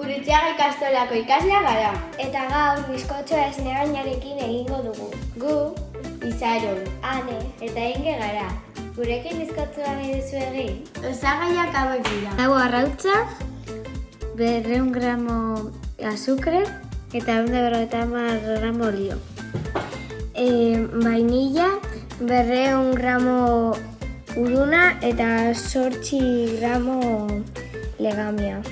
Gurutzeaga ikastolako ikaslea gara. Eta gaur bizkotxoa esnegainarekin egingo dugu. Gu, Izaron, Ane, eta Inge gara. gurekin bizkotxoa nahi duzu egin? Osagaiak hauek dira. Hau arrautza, 200 gramo azukre eta 150 gramo olio. Vainilla, 200 gramo uruna eta 8 gramo legamia.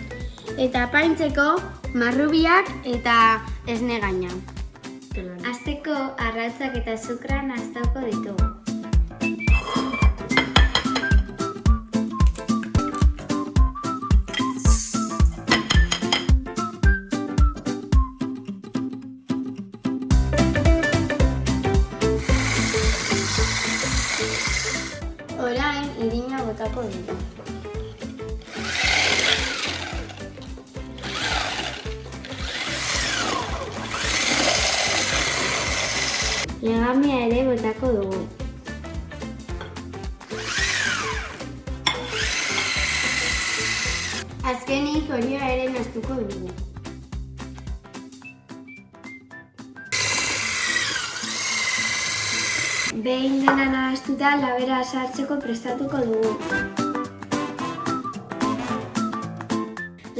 Eta apaintzeko, marrubiak eta esnegaina. Hasteko arrautzak eta azukra nahastauko ditugu. Orain, irina botako dugu. Legamia ere botako dugu. Azkenik, olioa ere nahastuko dugu. Behin dena nahastuta labera sartzeko prestatuko dugu.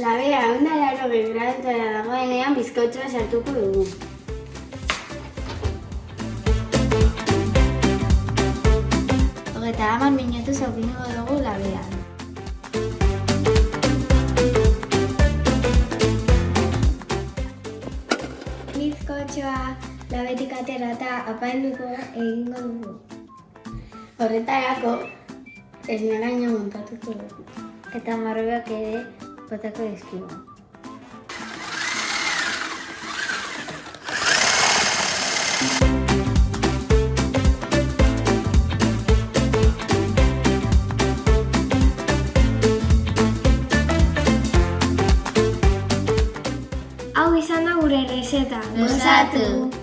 Labea 180 gradutara dagoenean bizkotxoa sartuko dugu. Eta 10 minutuz aurkinuko dugu labean. Bizkotxoa labetik aterata apainduko egingo dugu. Horretarako, esnegaina montatuko dugu. Eta marrubiak ere botako dizkigu. Hau izan da gure errezeta. Gozatu!